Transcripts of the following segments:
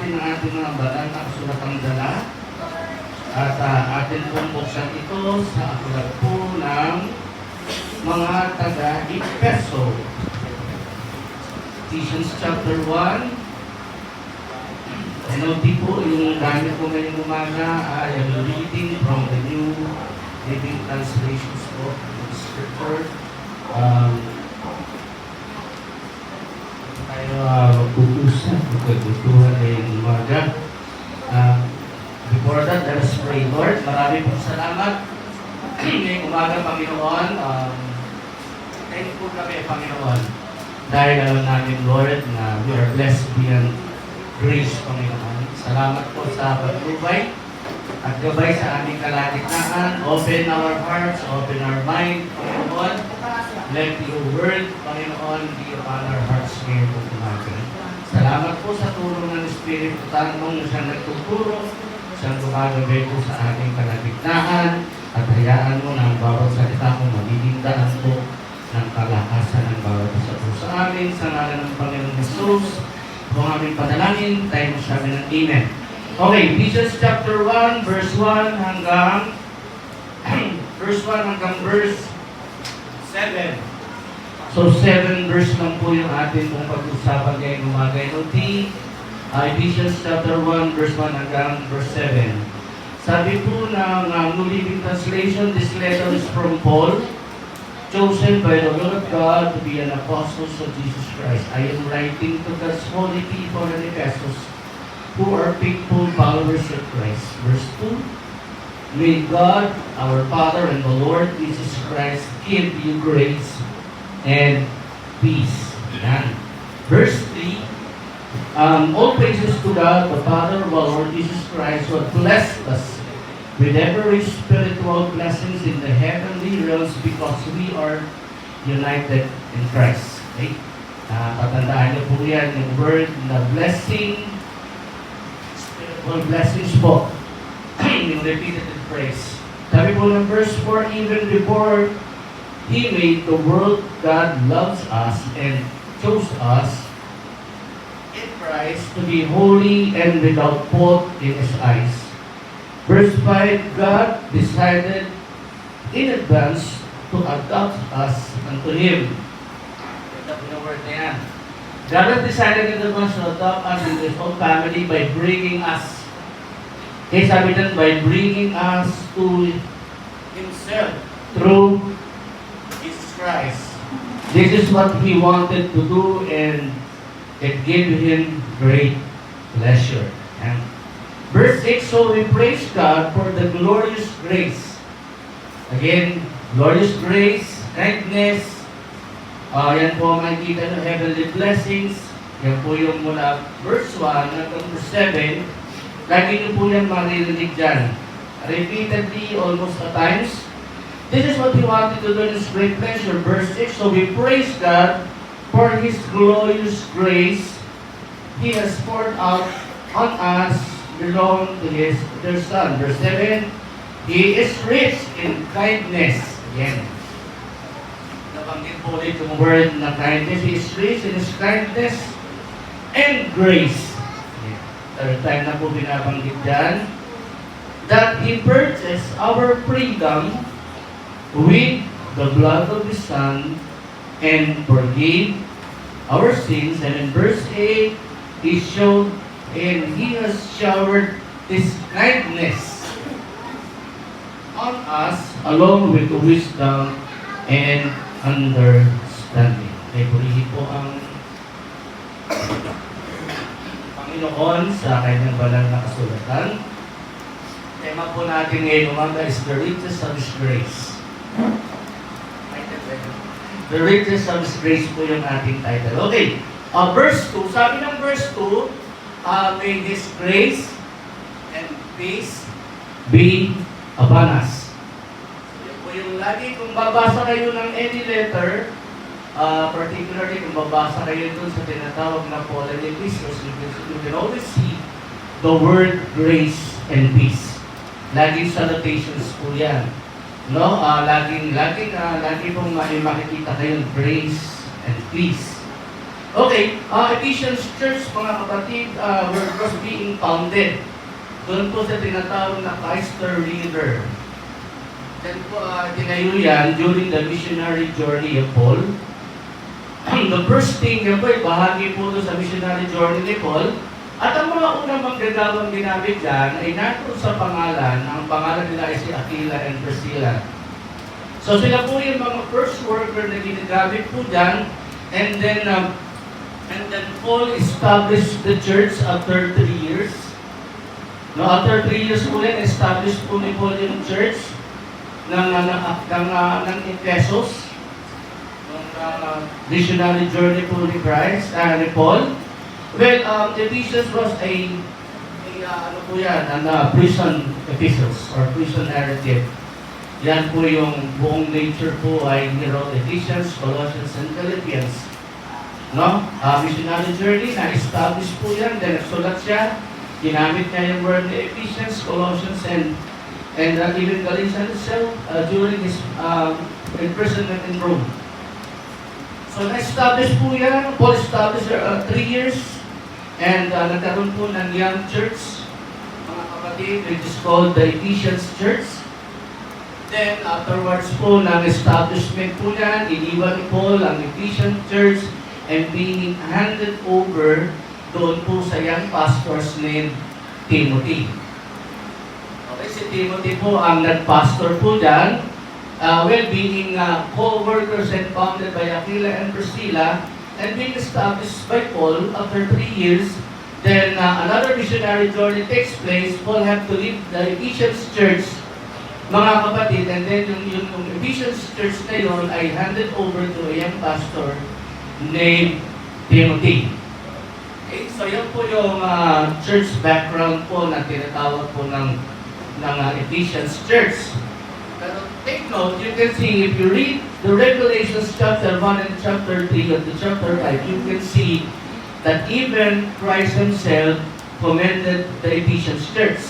natin ang ating mga banal na kasulatang dala at atin pong buksan ito sa aklat po ng mga taga-Efeso. Ephesians chapter 1. NLT po, yung gamit ko ngayong umaga ay reading from the New Living Translations po ng Scripture. Tayo mag-uusap, magkutuhan ngayong umaga. Before that, let us pray. Lord, marami pong salamat ngayong umaga, Panginoon. Thankful kami, Panginoon. Dahil alam namin, Lord, na we are blessed beyond grace, Panginoon. Salamat po sa pagtubay at gabay sa aming kalagitnaan. Open our hearts, open our mind, Panginoon. Let your word, Panginoon, be upon our hearts ngayon po umaga. Salamat po sa tulong ng Espiritu Santo na siyang nagtuturo, siyang gumagabay po sa aming kalagitnaan at hayaan mo na ang bawat salita mo magiging daan po ng kalakasan ng bawat isa po sa amin. Sa ngalan ng Panginoon Jesus, kung aming panalangin, tayo mo sabi ng Amen. Okay, Ephesians chapter 1, verse 1 hanggang verse 1 hanggang verse 7. So, 7 verse lang po yung atin pong pag-usapan ngayong umaga. Ephesians chapter 1, verse 1 hanggang verse 7. Sabi po ng New Living Translation, this letter is from Paul, chosen by the will of God to be an apostle of Jesus Christ. I am writing to God's holy people in Ephesus who are faithful followers of Christ. Verse 2, may God, our Father, and the Lord Jesus Christ give you grace and peace. Yan. Verse 3, all praises to God, the Father of our Lord Jesus Christ, who has blessed us with every spiritual blessings in the heavenly realms because we are united in Christ. Okay? Patandaan niyo po yan, yung word na blessing, spiritual blessings po. Yung repeated phrase. Sabi po ng verse 4, even before He made the world, God loves us and chose us in Christ to be holy and without fault in His eyes. Verse 5, God decided in advance to adopt us unto Him. Ganda po yung word na yan. God has decided in advance to adopt us into His own family by bringing us, kaya sabi din, by bringing us to Himself through Jesus Christ. This is what He wanted to do and it gave Him great pleasure. And verse 6, so we praise God for the glorious grace. Again, glorious grace, kindness. Yan po ang makikita ng heavenly blessings. Yan po yung mula verse 1 hanggang verse 7. Lagi niyo po yan maririnig dyan. Repeatedly, almost at times. This is what He wanted to do in His great pleasure. Verse 6, so we praise God for His glorious grace He has poured out on us belong to their Son. Verse 7, He is rich in kindness. Again, nabanggit po ulit yung word na kindness. He is rich in His kindness and grace. Third time na po binabanggit dyan. That He purchased our freedom with the blood of His Son and forgave our sins. And in verse 8, He showed and He has showered His kindness on us along with wisdom and understanding. Kaya purihin po ang Panginoon sa kanyang banal na kasulatan. Tema po natin ngayon umaga is the riches of His grace. The riches of His grace po yung ating title. Okay, verse 2, sabi ng verse 2, may His grace and peace be upon us. Yan po yung lagi kung babasa kayo ng any letter, particularly kung babasa kayo dun sa tinatawag na Paul and Epistles, you can always see the word grace and peace. Laging salutations po yan. No? Lagi pong makikita kayo grace and peace. Okay, Ephesians Church, mga kapatid, was being founded. Doon po sa tinatawag na Chrysler River. Then po, tinayo yan during the missionary journey of Paul. The first thing yan po, bahagi po doon sa missionary journey ni Paul. At ang mga unang manggagawang ginamit dyan ay nato sa pangalan. Ang pangalan nila ay si Aquila and Priscilla. So sila po yung mga first worker na ginagamit po dyan. And then Paul established the church after 3 years. No, after 3 years po rin, established po ni Paul yung church ng Ephesus. Ng missionary journey po ni Christ, ni Paul. Well, Ephesus was ano po yan, prison epistles or prison narrative. Yan po yung buong nature po ay ni wrote Ephesians, Colossians, and Philippians. No? Missionary journey, na-establish po yan, then nagsulat siya, ginamit niya yung word ni Ephesians, Colossians, and even Galatians itself during his imprisonment in Rome. So na-establish po yan, Paul established 3 years, and nagkaroon po ng young church, mga kapatid, which is called the Ephesians Church. Then afterwards po, ng establishment po yan, iniwan ni Paul ang Ephesian Church and being handed over doon po sa young pastors named Timothy. Okay, si Timothy po ang nag-pastor po dyan. Being co-workers and founded by Aquila and Priscilla and being established by Paul after 3 years. Then another missionary journey takes place. Paul had to leave the Ephesians Church, mga kapatid, and then yung Ephesians Church na yun ay handed over to a young pastor named Timothy. Okay, so yun po yung church background po na tinatawag po ng Ephesians Church. Pero take note, you can see, if you read the Revelations chapter 1 and chapter 3 of the chapter 5, you can see that even Christ Himself commended the Ephesians Church.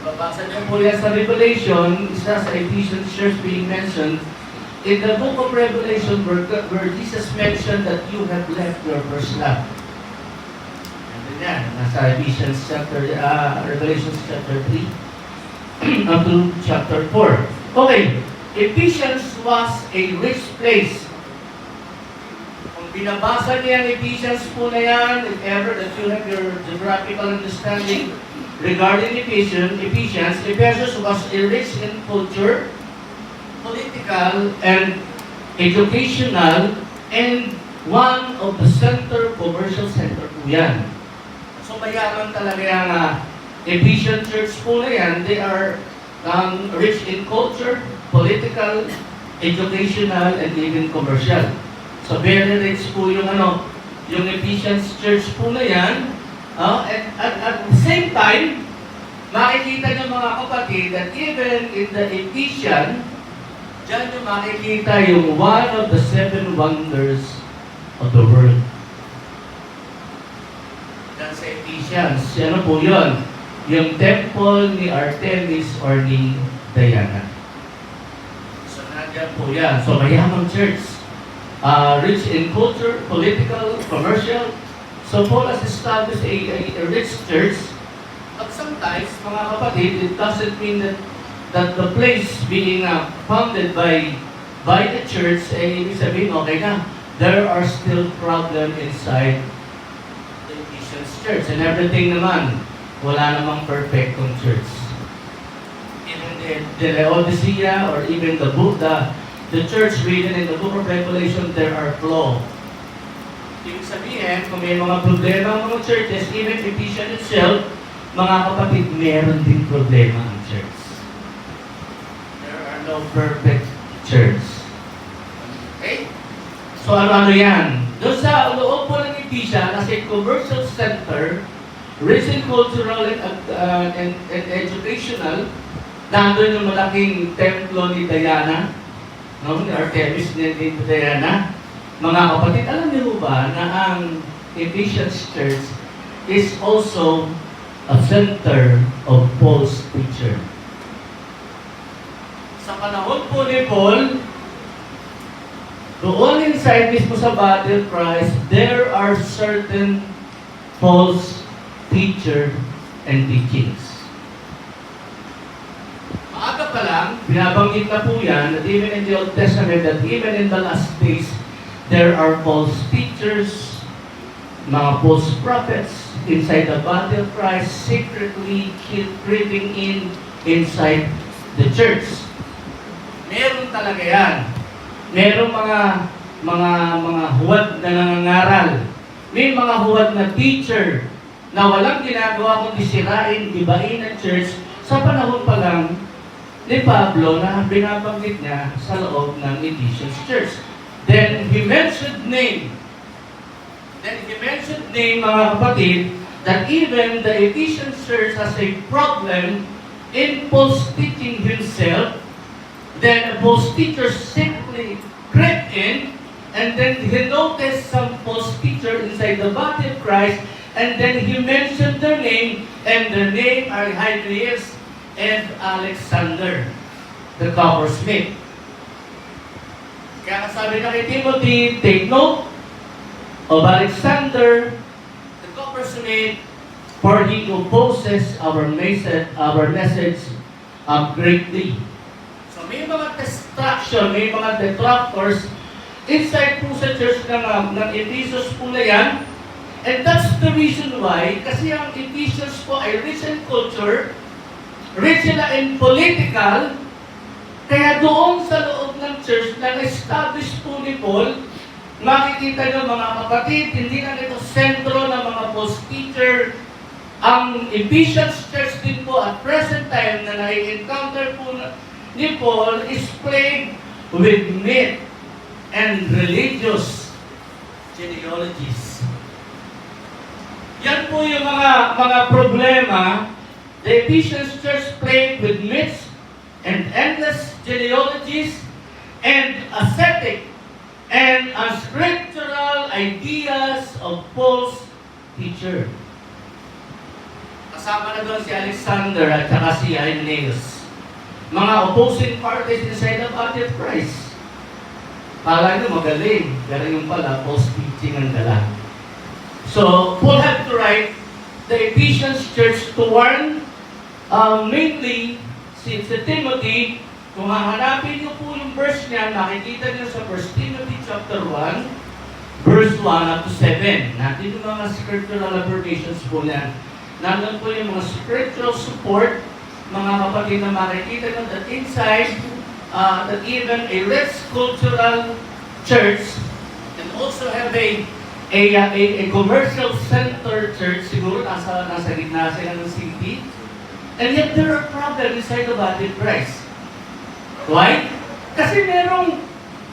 Babasa niyo po yan sa Revelation, isa sa Ephesians Church being mentioned, in the book of Revelation where Jesus mentioned that you have left your first love. And then yan, nasa Ephesians chapter, Revelation chapter 3 up to chapter 4. Okay, Ephesians was a rich place. Kung binabasa niya ang Ephesians po na yan, if ever that you have your geographical understanding regarding Ephesians was rich in culture, political, and educational, and one of the commercial center po yan. So mayaman talaga yung Ephesian Church po na yan. They are rich in culture, political, educational, and even commercial. So very rich po yung Ephesians Church po na yan. And at the same time, makikita nyo mga kapatid that even in the Ephesian, dyan nyo makikita yung one of the 7 wonders of the world. Dyan sa Ephesians, ano po yun? Yung temple ni Artemis or ni Diana. So nandiyan po yan. So mayamang church. Rich in culture, political, commercial. So Paul has established a rich church. But sometimes, mga kapatid, it doesn't mean that the place being founded by the church, ibig sabihin, okay na. There are still problems inside the Ephesians Church. And everything naman, wala namang perfectong church. Even the Laodicea or even the church written in the book of Revelation, there are flaws. Ibig sabihin, kung may mga problema ang mga churches, even Ephesians itself, mga kapatid, meron din problema ang church. There are no perfect church. Okay? So ano yan? Doon sa loob po ng Ephesians, as a commercial center, rich in cultural and educational, nandun yung malaking templo ni Diana, ni Artemis ni Diana. Mga kapatid, alam niyo ba na ang Ephesians Church is also a center of false teacher? Sa panahon po ni Paul, Doon inside mismo sa body of Christ, there are certain false teacher and teachings. Maaga pa lang, binabanggit na po yan that even in the Old Testament, that even in the last days, there are false teachers, mga false prophets inside the body of Christ, secretly creeping inside the church. Meron talaga yan. Merong mga huwad na nangangaral. May mga huwad na teacher na walang ginagawa kundi sirain, ibain ang church sa panahon pa lang ni Pablo na binabanggit niya sa loob ng Ephesians church. Then he mentioned name, mga kapatid, that even the Ephesian church has a problem in false teaching himself. Then a false teacher simply crept in, and then he noticed some false teacher inside the body of Christ, and then he mentioned their name, and their name are Hymenaeus and Alexander, the coppersmith. Kaya sabi na kay Timothy, take note of Alexander, the coppersmith, for he opposes our message greatly. So may mga distraction, may mga detractors inside po sa church ng Ephesus po na yan. And that's the reason why, kasi ang Ephesians po ay rich in culture, rich sila in political, kaya doon sa loob ng church na establish po ni Paul, makikita nyo mga kapatid, hindi na ito sentro ng mga false teacher. Ang Ephesians church din po at present time na nai-encounter po ni Paul is plagued with myth and religious genealogies. Yan po yung mga problema. The Ephesians church plagued with myths and endless genealogies and ascetic and unscriptural ideas of false teacher. Kasama na doon si Alexander at saka si Hymenaeus. Mga opposing parties inside the body of Christ. Kala nyo magaling, pero yung pala, false teaching ang dala. So, Paul had to write the Ephesians church to warn, mainly, si Timothy. Kung hahanapin nyo po yung verse niya, makikita nyo sa 1 Timothy chapter 1, verse 1 up to 7. Natin yung mga scriptural affirmations po niyan. Nandun po yung mga spiritual support, mga kapatid na makikita nyo that inside, that even a rich cultural church and also have a commercial center church, siguro nasa gitna sila ng city, and yet there are problems inside the body of Christ. Why? Kasi merong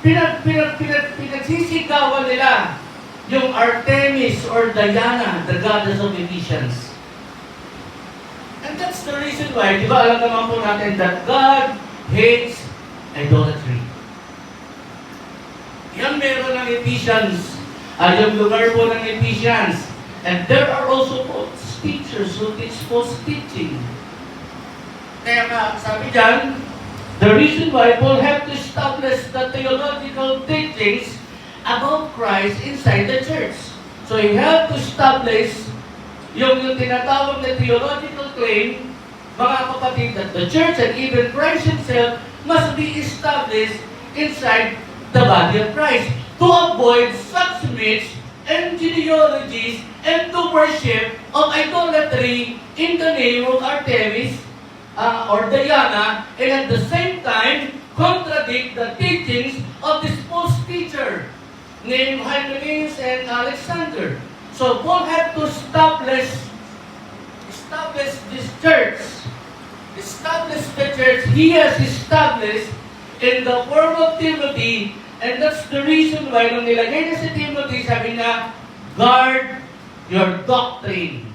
pinagsisigawan nila yung Artemis or Diana, the goddess of Ephesians. And that's the reason why, di ba alam naman po natin that God hates idolatry. Yan meron ng Ephesians, yung lugar po ng Ephesians. And there are also false teachers who teach false teaching. Kaya nga, sabi dyan, the reason why Paul had to establish the theological teachings about Christ inside the church. So he had to establish yung tinatawag na theological claim, mga kapatid, that the church and even Christ himself must be established inside the body of Christ to avoid such myths and genealogies and the worship of idolatry in the name of Artemis or Diana, and at the same time contradict the teachings of this false teacher named Hymenaeus and Alexander. So Paul had to establish this church. Establish the church he has established in the form of Timothy, and that's the reason why nung nilagay na si Timothy, sabi niya, guard your doctrine,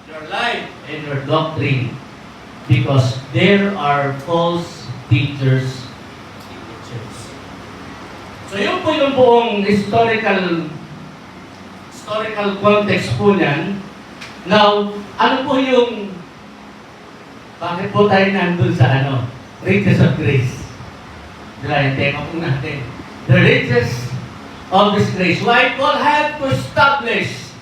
your life and your doctrine, because there are false teachers in the church. So yun po yung buong historical context po niyan. Now, ano po yung bakit po tayo nandun sa riches of grace? Diba, yung tema po natin. the riches of His grace. Why Paul had to establish,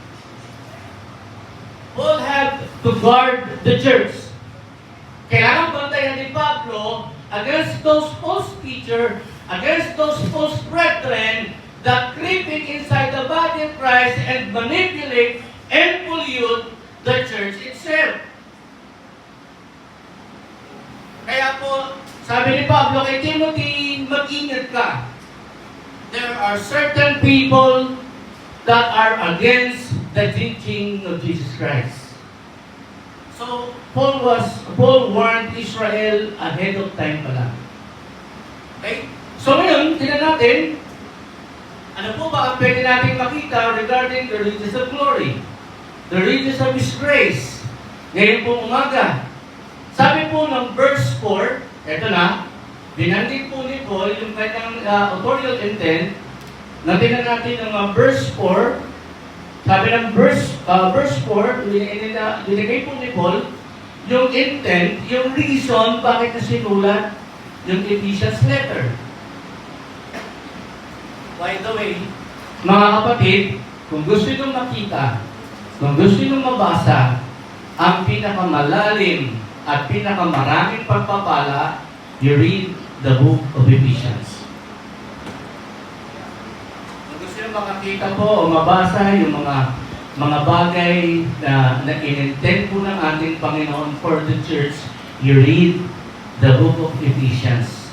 Paul had to guard the church. Kailangan bantayan ni Pablo against those false teachers, against those false brethren that creeping inside the body of Christ and manipulate and pollute the church itself. Kaya po, sabi ni Pablo kay Timothy, mag-ingat ka. There are certain people that are against the teaching of Jesus Christ. So, Paul warned Israel ahead of time pala. Okay? So ngayon, tingnan natin, ano po ba ang pwede natin makita regarding the riches of glory? The riches of His grace. Ngayon po umaga. Sabi po ng verse 4, eto na, binanggit po ni Paul yung kanyang authorial intent, na tingnan natin ng verse 4, sabi ng verse 4, dinigay po ni Paul, yung intent, yung reason bakit na sinulat yung Ephesians letter. By the way, mga kapatid, kung gusto nyo makita, kung gusto nyo mabasa, ang pinakamalalim at pinakamaraming pagpapala, you read the book of Ephesians. Kung gusto nyo makakita po o mabasa yung mga bagay na in-intend po ng ating Panginoon for the church, you read the book of Ephesians.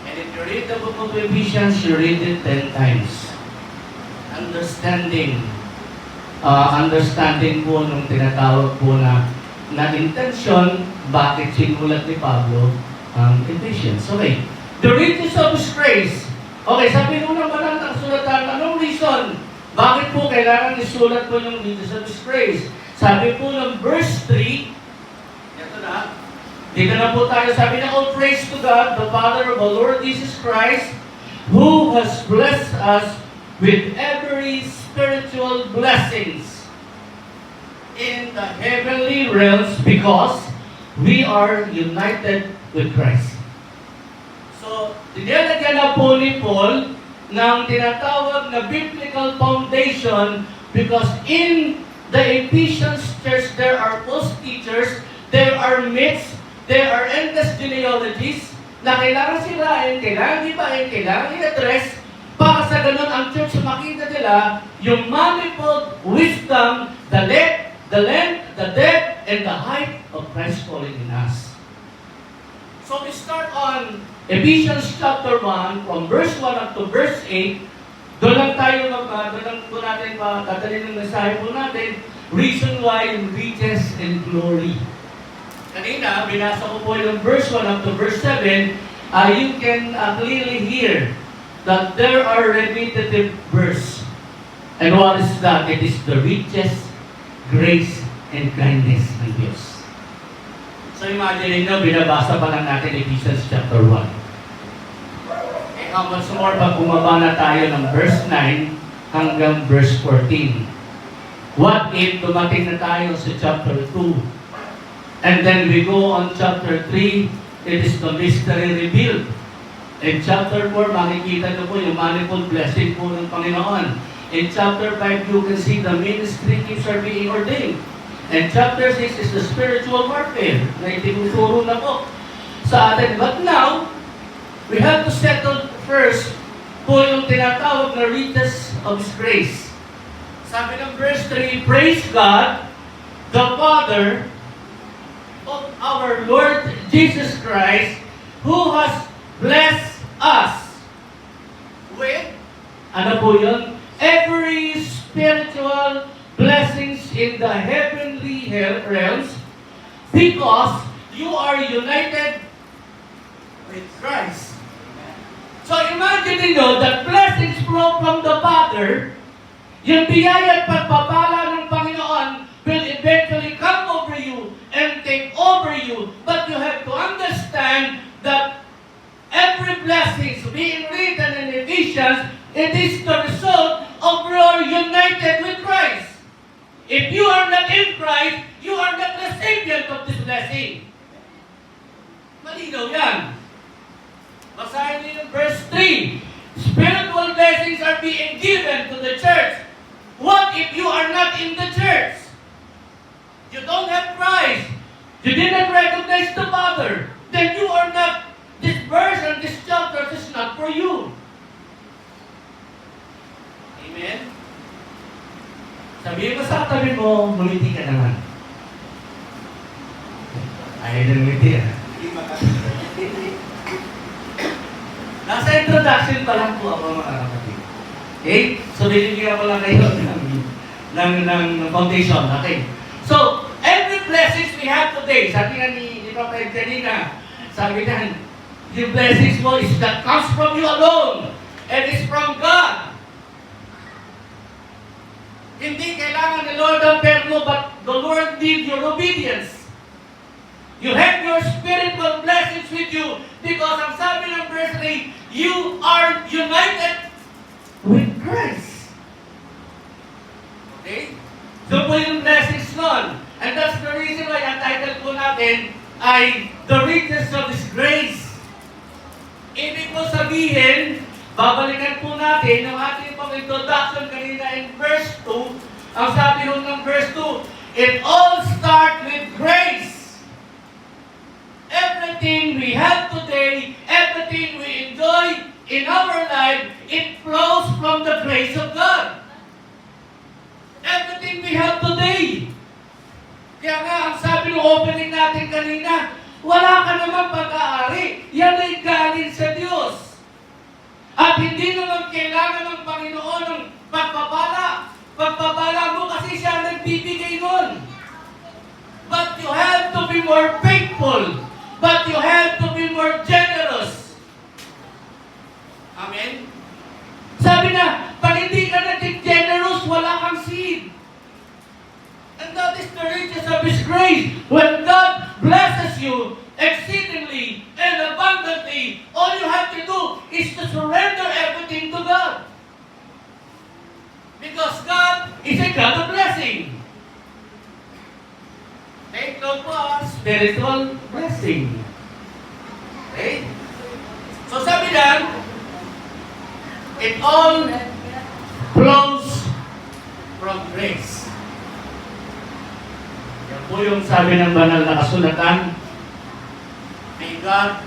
And if you read the book of Ephesians, you read it 10 times. Understanding po nung tinatawag po na intention, bakit sinulat ni Pablo ang Ephesians. Okay. The riches of His grace. Okay, sabi nung naman ang sulatan, anong reason? Bakit po kailangan isulat po yung riches of His grace? Sabi po ng verse 3, ito na, dito na po tayo, sabi na, all praise to God, the Father of our Lord Jesus Christ, who has blessed us with every spiritual blessings in the heavenly realms because we are united with Christ. So, dinalagyan na po ni Paul ng tinatawag na biblical foundation because in the Ephesians church, there are false teachers, there are myths, there are endless genealogies na kailangan sirain, kailangan ibahin, kailangan i-address para sa ganun ang church makita nila yung manifold wisdom, the length, the depth, and the height of Christ's calling in us. So we start on Ephesians chapter 1, from verse 1 up to verse 8. Doon lang tayo dadalhin ng mensahe po natin, reason why riches and glory. Kanina, binasa ko po yung verse 1 up to verse 7, you can clearly hear that there are repetitive verse. And what is that? It is the riches, grace, and kindness ng Diyos. So imagine nyo, binabasa pa lang natin Ephesians chapter 1. And how much more pag bumaba na tayo ng verse 9 hanggang verse 14. What if dumating na tayo sa chapter 2? And then we go on chapter 3, it is the mystery revealed. In chapter 4, makikita nyo po yung manifold blessing po ng Panginoon. In chapter 5, you can see the ministry gifts are being ordained. And chapter 6 is the spiritual warfare na itinuturo na po sa atin. But now, we have to settle first po yung tinatawag na riches of His grace. Sabi ng verse 3, praise God, the Father of our Lord Jesus Christ, who has blessed us with, ano po yun? Every spiritual blessings in the heavenly realms because you are united with Christ. So imagine niyo that blessings flow from the Father, yung biyaya at pagpapala ng Panginoon will eventually come over you and take over you. But you have to understand that every blessing being written in Ephesians, it is the result of your united with Christ. If you are not in Christ, you are not the recipient of this blessing. Malinaw yan. Basahin niyo yung verse 3. Spiritual blessings are being given to the church. What if you are not in the church? You don't have Christ. You did not recognize the Father. Then you are not, this verse and this chapter is not for you. Amen? Sabihin mo sa tabi mo, ngumiti ka naman. Ayaw na ngumiti Nasa introduction pa lang po ako mga kapatid. Okay? So, binibigyan ko lang kayo ng foundation. Okay? So, every blessings we have today, sabi nga ni Prophet kanina, sabi nga, yung blessings mo is that comes from you alone and is from God. Hindi kailangan ni Lord ang perno, but the Lord needs your obedience. You have your spiritual blessings with you because ang sabi ng verse 3, you are united with Christ. Okay? So po yung blessings nun. And that's the reason why ang title po natin ay The Riches of His Grace. Ibig po sabihin, babalikan po natin yung ating pang introduction kanina in verse 2. Ang sabi nun ng verse 2, it all starts with grace. Everything we have today, everything we enjoy in our life, it flows from the grace of God. Everything we have today. Kaya nga, ang sabi ng opening natin kanina, wala ka naman pag-aari. Yan ay galing sa Diyos. At hindi naman kailangan ng Panginoon ng pagpapala. Pagpapala mo kasi siya nagbibigay nun. But you have to be more faithful. But you have to be more generous. Amen? Sabi na, pag hindi ka naging generous, wala kang seed. And that is the riches of His grace. When God blesses you exceedingly and abundantly, all you have to do is to surrender everything to God. Because God is a God of blessing. Take note po ang spiritual blessing. Okay? So sabi lang, it all flows from grace. Yan po yung sabi ng banal na kasulatan. May God,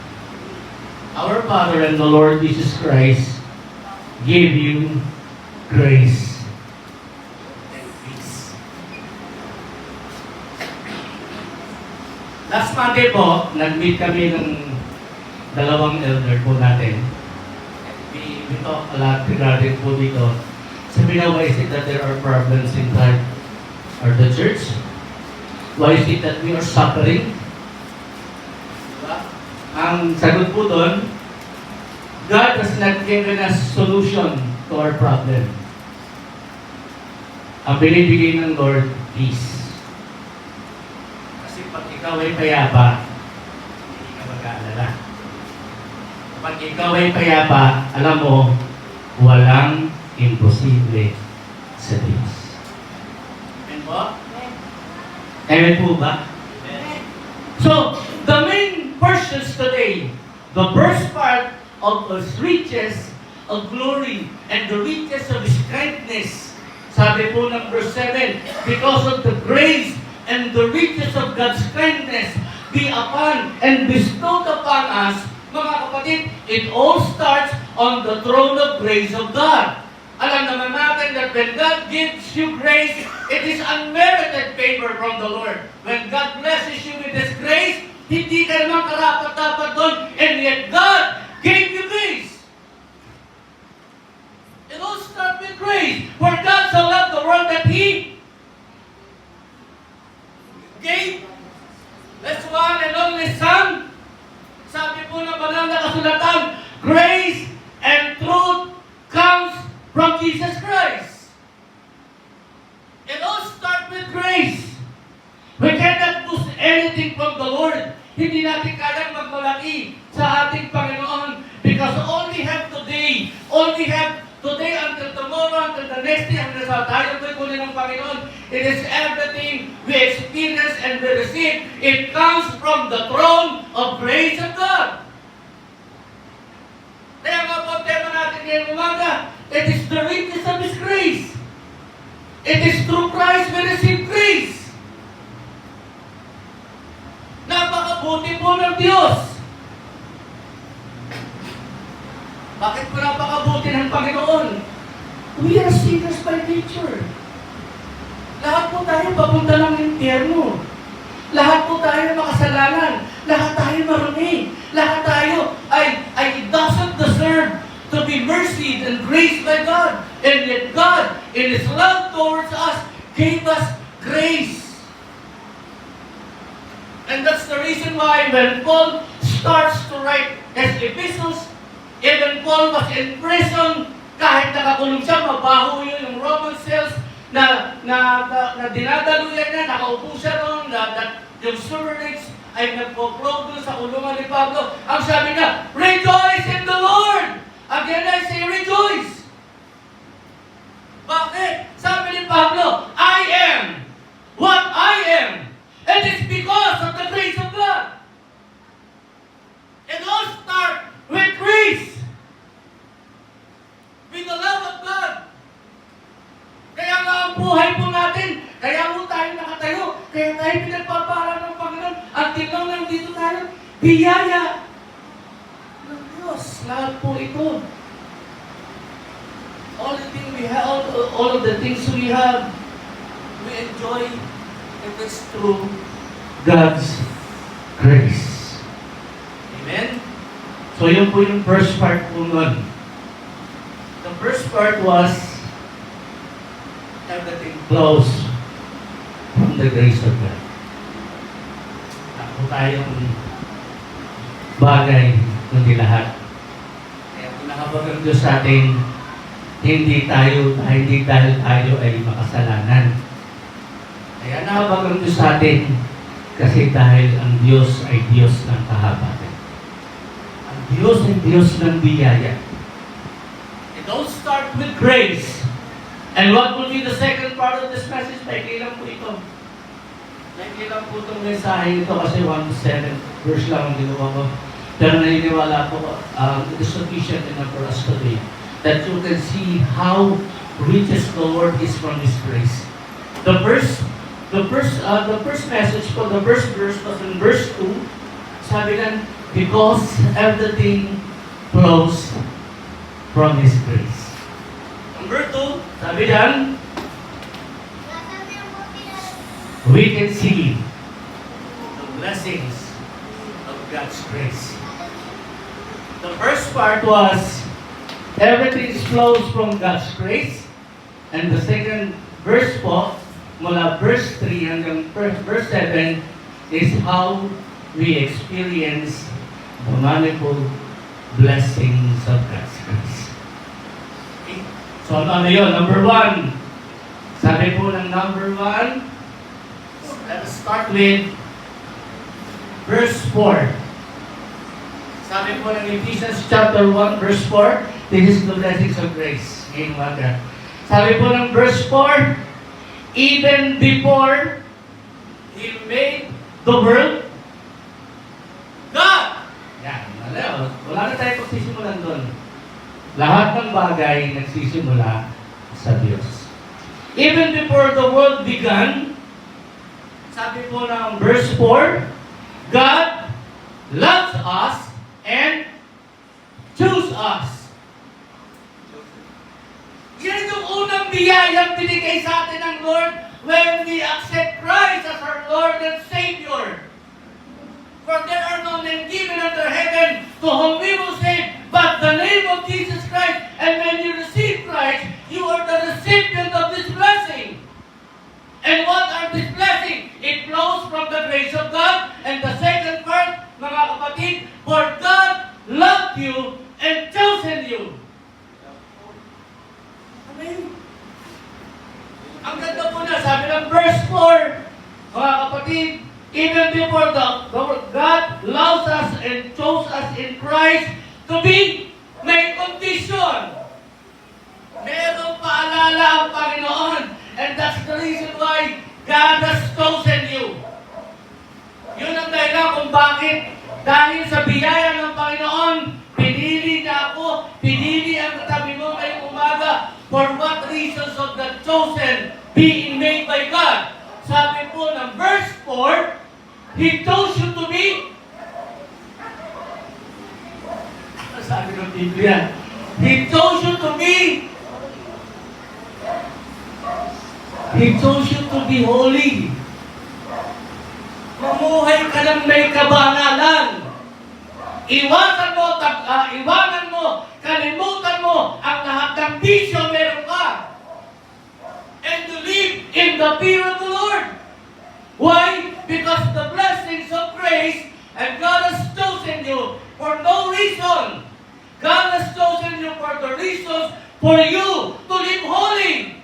our Father and the Lord Jesus Christ, give you grace and peace. Last Monday po, nag-meet kami ng dalawang elder po natin. We talk a lot regarding po dito. Sabi na, why is it that there are problems inside the church? Why is it that we are suffering? Diba? Ang sagot po doon, God has not given us solution to our problem. Ang binibigay ng Lord, peace. Kasi pag ikaw ay payapa, hindi ka mag-aalala. Pag ikaw ay payapa, alam mo, walang imposible sa Diyos. Amen po? Amen po ba? Amen. So, the main portions today, the first part of His riches of glory and the riches of His kindness. Sabi po ng verse 7, because of the grace and the riches of God's kindness be upon and bestowed upon us, mga kapatid, it all starts on the throne of grace of God. Alam naman natin that when God gives you grace, it is unmerited favor from the Lord. When God blesses you with His grace, hindi ka naman karapat-dapat doon, and yet God gave you grace. It all starts with grace. For God so loved the world that He gave His one and only Son. Sabi po ng banal na kasulatan, grace and truth comes from Jesus Christ. It all starts with grace. We cannot lose anything from the Lord. Hindi natin kayang magmalaki sa ating Panginoon because all we have today until tomorrow, until the next day, hanggang sa tayo ko'y kunin ng Panginoon, it is everything we experience and we receive. It comes from the throne of grace of God. Kaya nga po, tema natin ngayon the riches of His grace. It is through Christ we receive grace. Napakabuti po ng Diyos. Bakit po napakabuti ng Panginoon? We are sinners by nature. Lahat po tayo papunta ng impyerno. Lahat po tayo makasalanan. Lahat tayo marumi. Lahat tayo ay doesn't deserve to be mercied and graced by God. And yet God, in His love towards us, gave us grace. And that's the reason why when Paul starts to write his epistles, even Paul was in prison, kahit nakakulong siya, mabaho yun yung Roman cells na dinadaluyan niya, nakaupo siya ron, yung Summerites ay nagpo-probe doon sa kulungan ni Pablo. Ang sabi niya, rejoice in the Lord! Again I say, rejoice! Bakit? Sabi ni Pablo, I am what I am. And it's because of the grace of God. It all starts with grace. With the love of God. Kaya nga ang buhay po natin, kaya po tayo nakatayo, kaya tayo pinagpapala ng Panginoon, at tinong nandito tayo, biyaya ng Diyos. Lahat po ito. All the things we have, all of the things we have, we enjoy, if it's through God's grace. Amen? So yun po yung first part po nun. The first part was everything flows from the grace of God. Ako tayong bagay, kundi lahat. Kaya pinahabag ang Diyos sa atin, hindi dahil tayo ay makasalanan. Kaya nahabag ang Diyos sa atin, kasi dahil ang Diyos ay Diyos ng kahabatan. Ang Diyos ay Diyos ng biyaya. It all starts with grace. And what will be the second part of this message? May kailan po ito. May kailan po itong mensahe ito kasi 1-7 verse lang ang ginawa ko. Pero naniniwala po, it is sufficient enough for us today that you can see how riches the Lord is from His grace. The first message po, the first verse was in verse 2. Sabi lang, because everything flows from His grace. Number 2, sabi lang, we can see the blessings of God's grace. The first part was, everything flows from God's grace. And the second verse po, mula verse 3 hanggang verse 7, is how we experience the manifold blessings of God's grace. Okay? So ano yun? Number 1. Sabi po ng number 1, let us start with verse 4. Sabi po ng Ephesians chapter 1, verse 4, this is the blessings of grace. Ngayong umaga. Sabi po ng verse 4, even before He made the world, God! Yan, wala na tayo pagsisimulan doon. Lahat ng bagay nagsisimula sa Diyos. Even before the world began, sabi po ng verse 4, God loves us and chose us. Yan yung unang biyayang binigay sa atin ng Lord when we accept Christ as our Lord and Savior. For there are no name given under heaven to whom we will save but the name of Jesus Christ. And when you receive Christ, you are the recipient of this blessing. And what are this blessing? It flows from the grace of God. And the second part, mga kapatid, for God loved you and chosen you. Amen. Ang ganda po na, sabi ng verse 4, mga kapatid, even before God loves us and chose us in Christ to be, may condition. Merong paalala ang Panginoon. And that's the reason why God has chosen you. Yun ang dahilan kung bakit. Dahil sa biyaya ng Panginoon, pinili niya ako, pinili ang katabi mo ngayong umaga He chose you to be, sabi ng Biblia, He chose you to be, He chose you to be holy. Mamuhay ka ng may kabanalan. Iwanan mo, kalimutan mo ang lahat ng bisyo meron ka. And to live in the fear of the Lord. Why? Because the blessings of grace, and God has chosen you for no reason. God has chosen you for the reasons for you to live holy.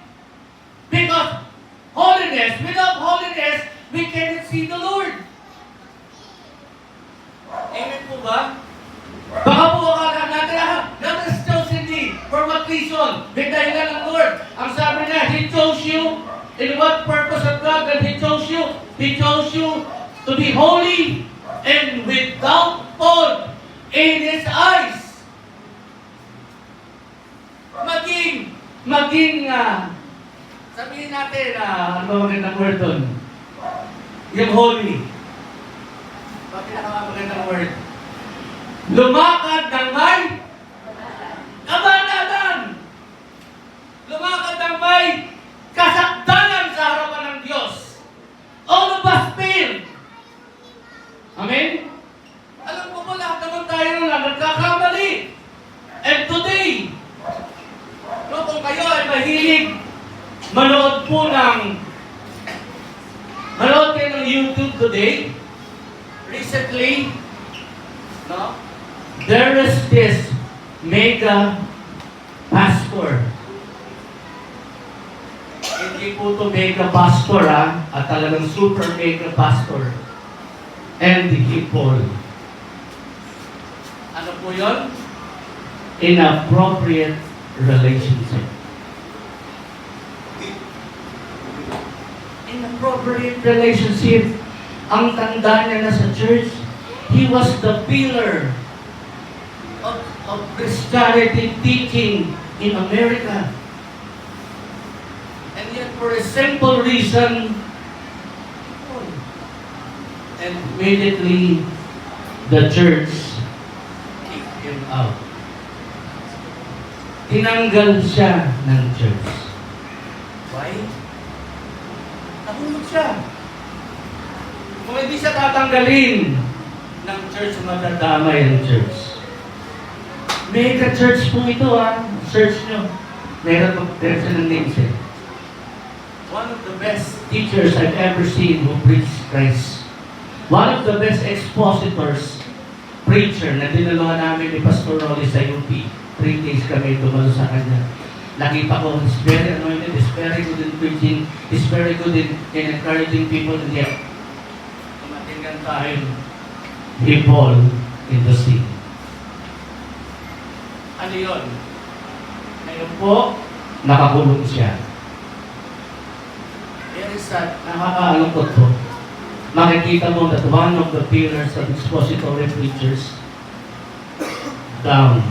Because holiness, without holiness, we cannot see the Lord. Amen po ba? Baka po akala natin, God has chosen thee. For what reason? May dahilan ng Lord. Ang sabi niya, He chose you. In what purpose of God that He chose you? He chose you to be holy and without fault in His eyes. Sabihin natin, ano ba magandang word doon? Yung holy. Bakit pinakamagandang word? Lumakad ng may kabanalan. Lumakad ng may kasakdalan sa harapan ng Diyos. All of us fail. Amen? Alam ko po lahat naman tayo na nagkakamali. And today, kung kayo ay mahilig manood kayo ng YouTube today, recently, there is this mega pastor. Hindi po ito mega pastor, at talagang super mega pastor. And Paul. Ano po yun? Inappropriate relationship. Inappropriate relationship. Ang tanda niya na sa church, he was the pillar of Christianity teaching in America. And yet for a simple reason, and immediately the church kicked him out. Tinanggal siya ng church. Why? Nahulog siya. Kung hindi siya tatanggalin ng church, madadamay ang church. Mega church po ito, Search nyo. Meron siya ng names eh. One of the best teachers I've ever seen who preached Christ. One of the best expositors, preacher, na dinalawa namin ni Pastor Rolly sa UP. 3 days kami dumalo sa kanya. Nakita ko, he's very anointed, he's very good in preaching, he's very good in encouraging people, and yet, tumatinggan tayo, he fall in the sea. Ano yun? Ngayon po, nakakulong siya. Very sad, nakakaalungkot po. Makikita mo that one of the pillars of expository preachers down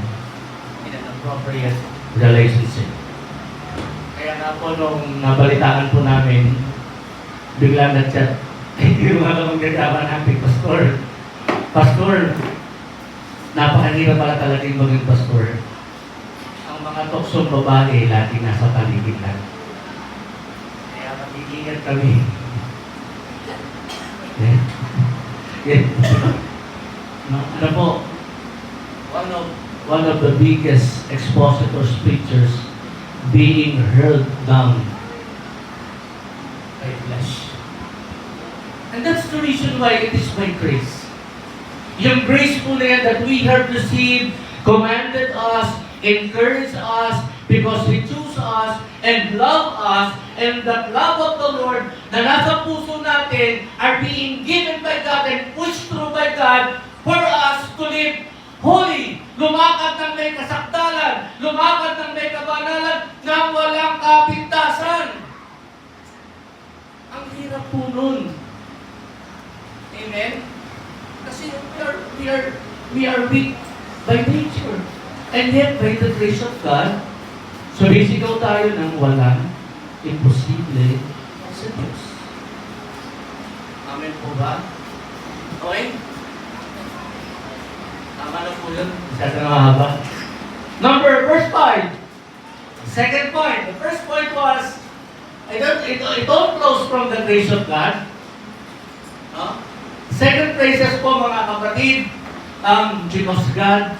in an appropriate relationship. Kaya nga po nung nabalitaan po namin, bigla nag-chat, yung mga magagawa natin, Pastor, napakahirap pala talaga yung maging pastor. Ang mga toksong babae, lagi nasa paligid lang. Kaya mag-iingat kami. Ano po, one of the biggest expositors, preachers, being hurled down by flesh. And that's the reason why it is by grace. Yung grace po na yan that we have received, commanded us, encouraged us, because He chose us and loved us, and that love of the Lord na nasa puso natin are being given by God and pushed through by God for us to live holy. Lumakad ng may kasakdalan, lumakad ng may kabanalan na walang kapintasan. Ang hirap po nun. Amen? Kasi we are weak by nature. And yet, by the grace of God, sumisigaw tayo ng walang imposible sa Diyos. Amen po ba? Okay? Tama na po yun. Masyado na mahaba. Verse 5. Second point. The first point was, it all flows from the grace of God. No? Second phrases po mga kapatid, because God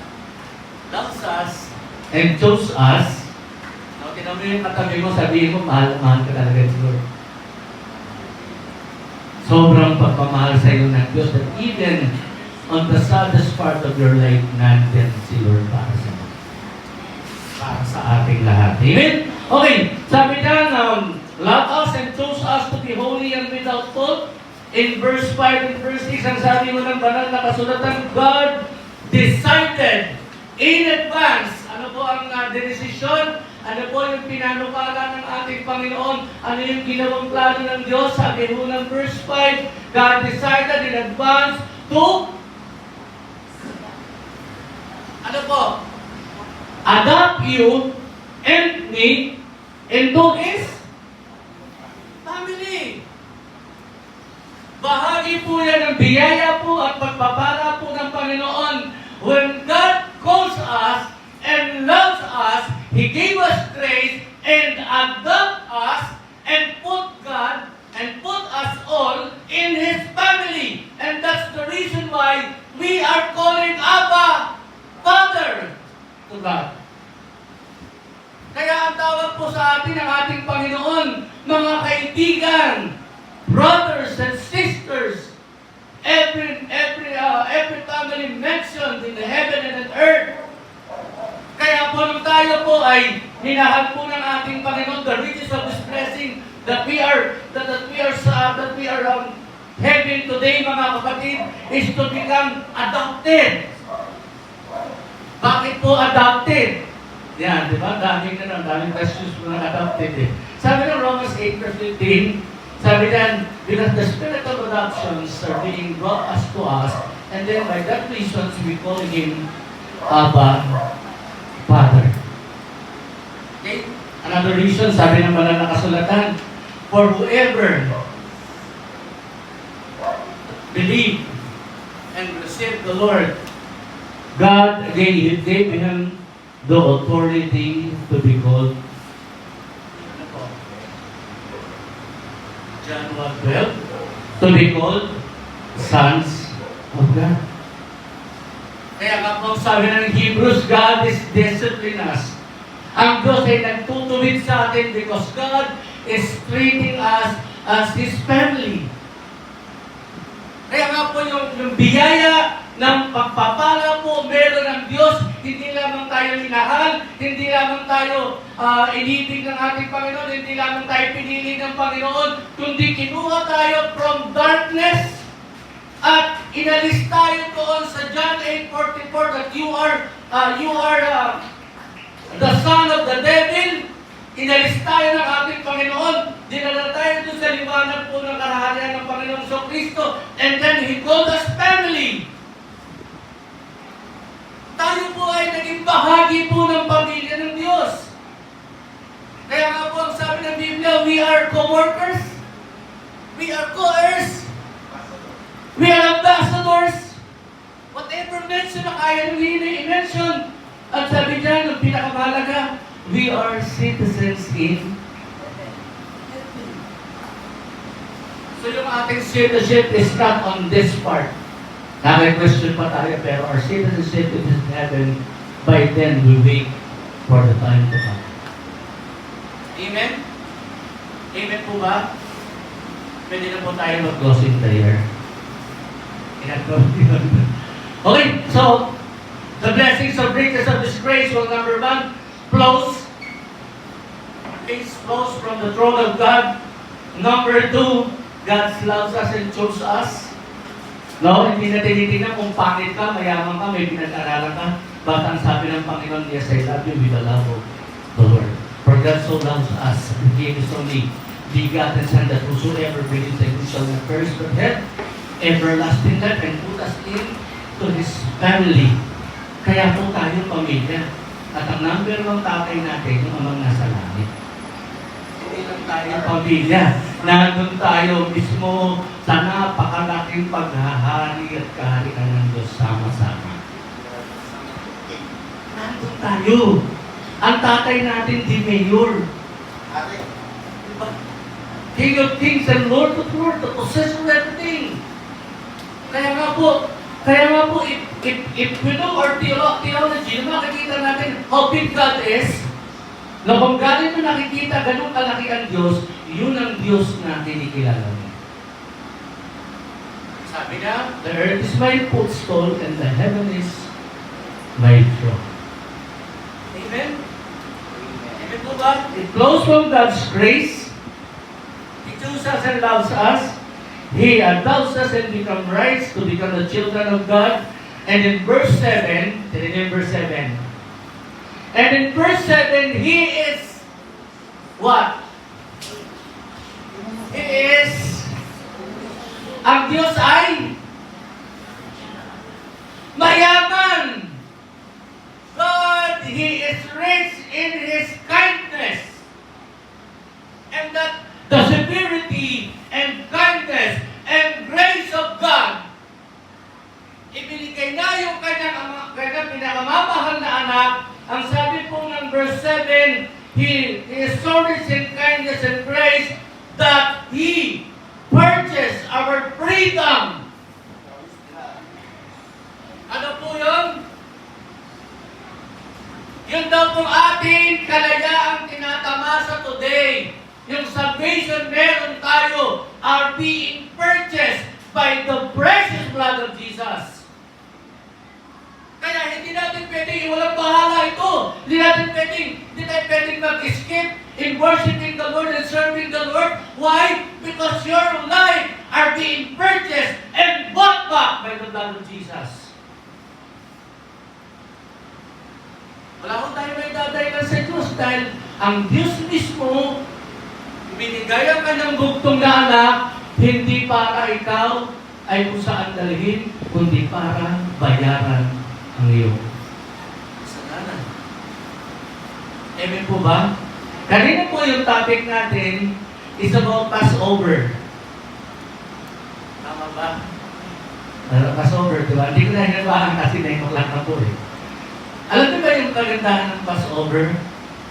loves us and chose us. No, tinan mo yung katabi mo, sabihin mo, mahal ka talaga ni Lord. Sobrang pagmamahal sa iyo ng Diyos that even on the saddest part of your life, nandyan si Lord para sa iyo. Para sa ating lahat. Amen? Okay, sabi niya, love us and chose us to be holy and without fault. In verse 5 and verse 6, ang sabi mo ng banal na kasulatan, God decided in advance. Ano po ang desisyon? Ano po yung pinanukala ng ating Panginoon? Ano yung ginawang plano ng Diyos? Sabi mo ng verse 5, God decided in advance to ano po? Adopt you and me into His family. Bahagi po yan ng biyaya po at pagpapala po ng Panginoon. When God calls us and loves us, He gave us grace and adopt us and put God and put us all in His family. And that's the reason why we are calling Abba, Father, to God. Kaya ang tawag po sa atin ng ating Panginoon, mga kaibigan, brothers and sisters, every family mentioned in the heaven and in earth. Kaya po nung tayo po ay hinahal po ng ating Panginoon the riches of His blessing that we are having today, mga kapatid, is to become adopted. Bakit po adopted? Yan, di ba? Daming questions po ng adopted eh. Sabi ng Romans 8 verse 15, sabi yan, because the spirit of adoptions are being brought us to us, and then by that reason, we call Him Abba, Father. Okay? Another reason, sabi ng banal na kasulatan, for whoever believe and receive the Lord, God gave Him the authority to be called John 1:12, to be called sons of God. Kaya nga po sabi ng Hebrews, God is disciplining us. Ang Diyos ay nagtutuwid sa atin because God is treating us as His family. Kaya nga po yung biyaya ng pagpapala po meron ng Diyos, hindi lamang tayo minahal, hindi lamang tayo inibig ng ating Panginoon, hindi lamang tayo pinili ng Panginoon, kundi kinuha tayo from darkness at inalis tayo doon sa John 8:44 that you are the son of the devil. Inalis tayo ng ating Panginoon, dinala tayo doon sa liwanag po ng karaharian ng Panginoong Kristo, and then He called us family. Tayo po ay naging bahagi po ng pamilya ng Diyos. Kaya nga po ang sabi ng Biblia, we are co-workers, we are co-heirs, we are ambassadors, whatever mention na kaya nyo i-mention. At sabi dyan, ang pinakamahalaga, we are citizens in. So yung ating citizenship is not on this part. Nag-question pa tayo, pero our citizenship is in heaven. By then, we wait for the time to come. Amen? Amen po ba? Pwede na po tayo mag-closing prayer. Okay, so, the blessings of riches of this grace will, number 1, flows from the throne of God. Number 2, God loves us and chose us. No, hindi na tinitingnan kung pangit ka, mayaman ka, may pinag-aralan ka. But ang sabi ng Panginoon, yes, I love you with the love of the Lord. For God so loves us, and gave His only begotten Son, that whosoever believes in Him shall not perish but have everlasting life, and put us into His family. Kaya po tayo pamilya. At ang number ng tatay natin, yung amang nasa langit. Hindi lang tayo pamilya. Nandun tayo mismo sa napakalaking ating paghahari at kaharian ng Diyos sama-sama. Nandun tayo. Ang tatay natin, di mayor. Diba? King of kings and Lord of lords, the possessor of everything. Kaya nga po, if we know our theology, makikita natin how big God is, na kung galing mo nakikita, ganun kalaki ang Diyos, yun ang Diyos na kinikilala mo. Sabi niya, the earth is my footstool and the heaven is my throne. Amen? Amen po ba? It flows from God's grace. He chose us and loves us. He adopts us and become rights to become the children of God. And in verse 7, verse 7, and in verse 7, He is what? He is, ang Diyos ay mayaman. God, He is rich in His kindness. And that the severity and kindness and grace of God, ibinigay na yung kanyang pinakamamahal na anak. Ang sabi po ng verse 7, He is so rich in kindness and grace that He purchased our freedom. Ano po yun? Yun daw pong ating kalayaang tinatamasa today. Yung salvation meron tayo are being purchased by the precious blood of Jesus. Kaya hindi natin pwedeng walang bahala ito. Hindi tayo pwedeng mag-escape in worshiping the Lord and serving the Lord. Why? Because your life are being purchased and bought back by the blood of Jesus. Wala kong tayo may dadahilan sa Diyos dahil ang Diyos mismo binigay ang kanyang bugtong na anak hindi para ikaw ay kung saan dalhin, kundi para bayaran ang iyong kasalanan. Amen po ba? Kanina po yung topic natin is about Passover. Tama ba? Passover, diba? Hindi ko na hinabahan kasi na yung na po eh. Alam niyo ba yung kagandahan ng Passover?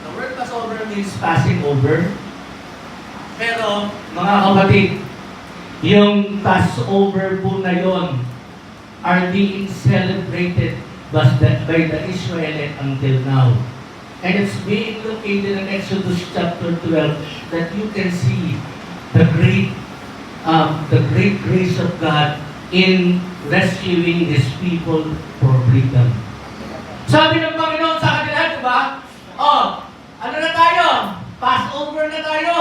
The word Passover means passing over. Pero, mga kapatid, yung Passover po na yon are being celebrated by the Israelites until now. And it's being located in Exodus chapter 12 that you can see the great grace of God in rescuing His people for freedom. Sabi ng Panginoon sa kanila, di ba? Ano na tayo? Passover na tayo.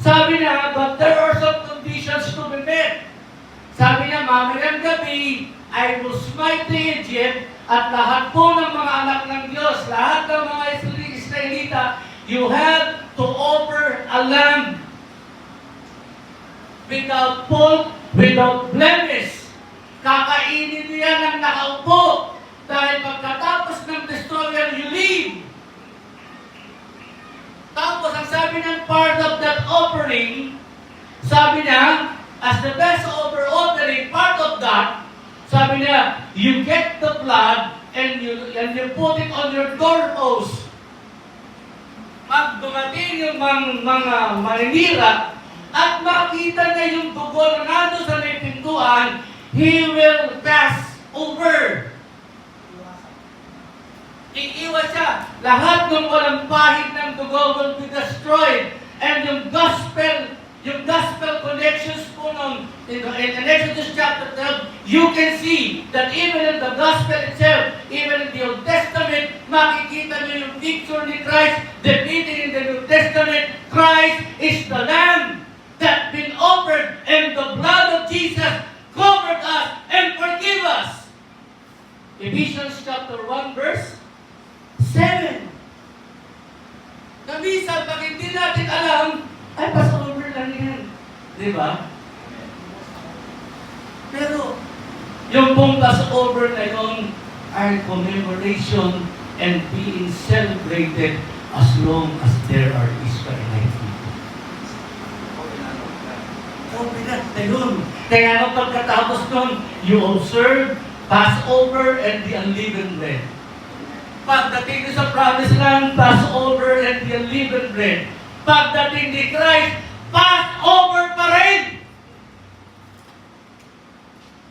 Sabi niya, but there are some conditions to be met. Sabi niya, mamayang gabi, I will smite the Egypt at lahat po ng mga anak ng Diyos, lahat ng mga Israelita, you have to offer a lamb without fault, without blemish. Kakainin niya ng nakaupo dahil pagkatapos ng destroyer, you leave. Tapos, ang sabi ng part of that offering, sabi niya, as the best offering, part of that, sabi niya, you get the blood and you put it on your doorpost. Pag dumating yung mga maninira at makita niya yung dugo na nando sa may pintuan, he will pass over. Iiwas siya. Lahat ng walang pahid ng dugo will be destroyed. And yung gospel connections po in Exodus chapter 12, you can see that even in the gospel itself, even in the Old Testament, makikita niyo yung picture ni Christ depicted in the New Testament. Christ is the Lamb that been offered, and the blood of Jesus covered us and forgive us. Ephesians chapter 1 verse 7. Minsan, pag hindi natin alam, ay Passover lang yan. Di ba? Pero, yung pong Passover na yun are commemoration and being celebrated as long as there are Israelite people. Covenant na yun. Kaya nung pagkatapos nun, you observe Passover and the unleavened bread. Pagdating sa promised land, Passover and the unleavened bread. Pagdating ni Christ, Passover pa rin!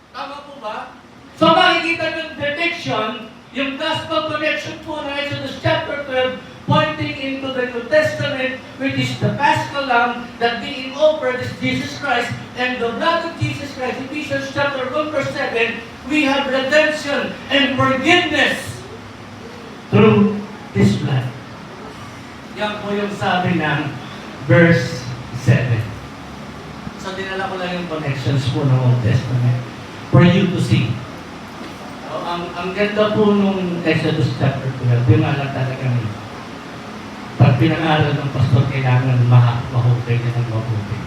Tama po ba? So makikita yung depiction, yung gospel connection po na Exodus chapter 12, pointing into the New Testament, which is the Paschal Lamb that being offered is Jesus Christ, and the blood of Jesus Christ. Ephesians chapter 1 verse 7, we have redemption and forgiveness through this blood. Yan po yung sabi ng verse 7. So dinala ko lang yung connections po ng Old Testament for you to see. So, ang ganda po nung Exodus chapter 12, yung alam talaga nila. Pag pinag-aral ng pastor, kailangan mahukay niya ng mabuti.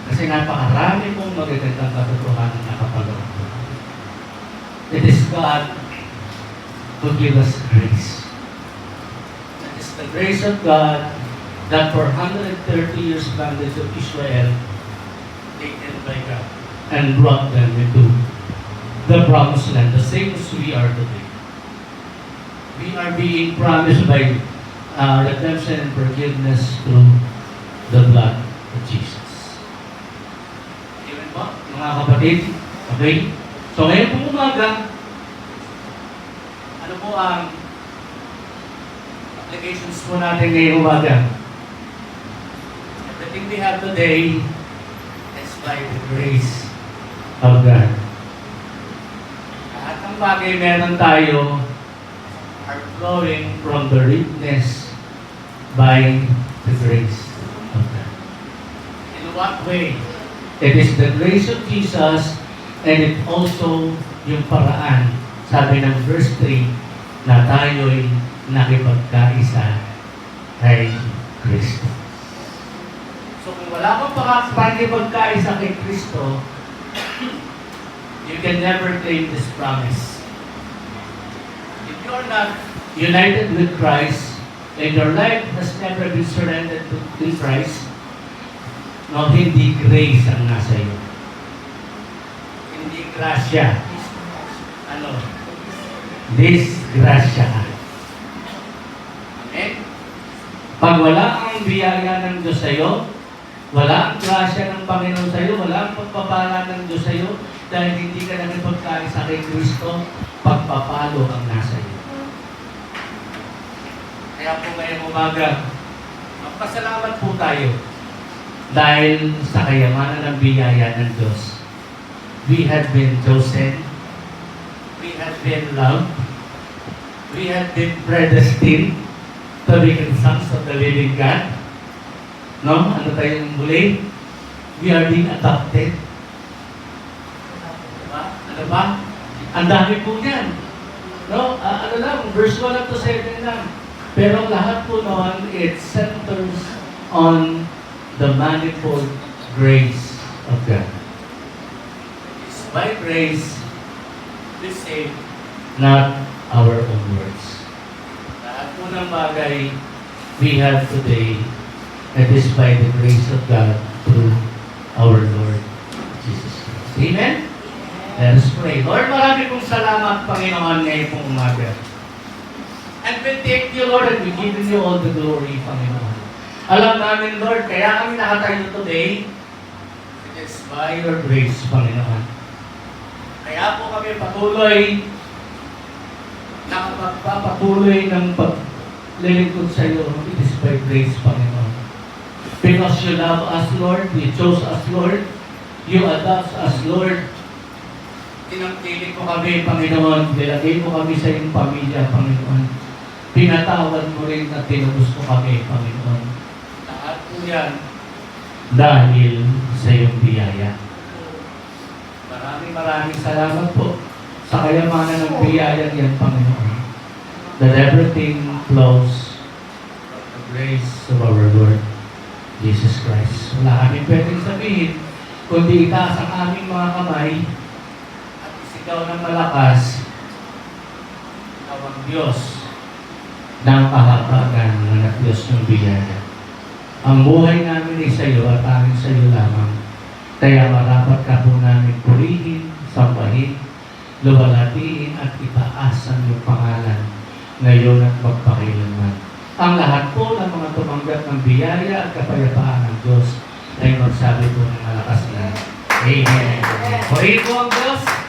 Kasi napakarami pong magagandang katotohanan na kapagawa po. It is God who give us grace. It is the grace of God that for 130 years bondage of Israel taken by God and brought them into the promised land, the same as we are today. We are being promised by redemption and forgiveness through the blood of Jesus. Amen po, mga kapatid? Okay? So ngayon po umaga, ano po ang applications po natin ngayong umaga? Everything we have today is by the grace of God. Lahat ng bagay meron tayo are flowing from the richness by the grace of God. In what way? It is the grace of Jesus, and it also yung paraan, sabi ng verse 3, na tayo'y nakipagkaisa kay Kristo. So kung wala kang pakipagkaisa kay Kristo, you can never claim this promise. If you are not united with Christ, and your life has never been surrendered to Christ, no, hindi grace ang nasa iyo. Hindi grasya. Ano? Disgrasya. Amen? Pag wala ang biyaya ng Diyos sa iyo, wala ang grasya ng Panginoon sa iyo, wala ang pagpapala ng Diyos sa iyo, dahil hindi ka nakipagkaisa kay Kristo, pagpapalo ang nasa iyo. Kaya po ngayong umaga, magpasalamat po tayo dahil sa kayamanan ng biyaya ng Diyos. We have been chosen, we have been loved, we have been predestined to become sons of the living God. No? Ano tayong muli? We are being adopted. Diba? Ano ba? Ang dami po yan. No? Ano lang, verse 1 up to 7 lang. Pero lahat po noon, it centers on the manifold grace of God. It's by grace, we save, not our own words. Lahat po ng bagay we have today, it is by the grace of God through our Lord Jesus Christ. Amen? Let us pray. Lord, marami pong salamat, Panginoon, ngayon pong umaga. And we thank you, Lord, and we give you all the glory, Panginoon. Alam namin, Lord, kaya kami nakatayo today, it is by your grace, Panginoon. Kaya po kami patuloy, nakapagpapatuloy ng paglilingkod sa iyo, it is by grace, Panginoon. Because you love us, Lord, you chose us, Lord, you adopt us, Lord. Tinangkilik mo kami, Panginoon, nilagay mo kami sa iyong pamilya, Panginoon. Pinatawad mo rin at tinubos mo kami, Panginoon. Lahat po yan dahil sa iyong biyaya. Maraming salamat po sa kayamanan ng biyaya niyan, Panginoon. That everything flows from the grace of our Lord Jesus Christ. Wala kami pwedeng sabihin, kundi itaas ang aming mga kamay at isigaw ng malakas, ikaw ang Diyos ng kahabagan ng Diyos ng biyaya. Ang buhay namin ay sa iyo at aming sa iyo lamang. Kaya marapat ka po namin namin purihin, sambahin, luwalhatiin at itaas ang iyong pangalan ngayon at magpakailanman. Ang lahat po ng mga tumanggap ng biyaya at kapayapaan ng Diyos ay magsabi po ng malakas na Amen. Purihin po ang Diyos.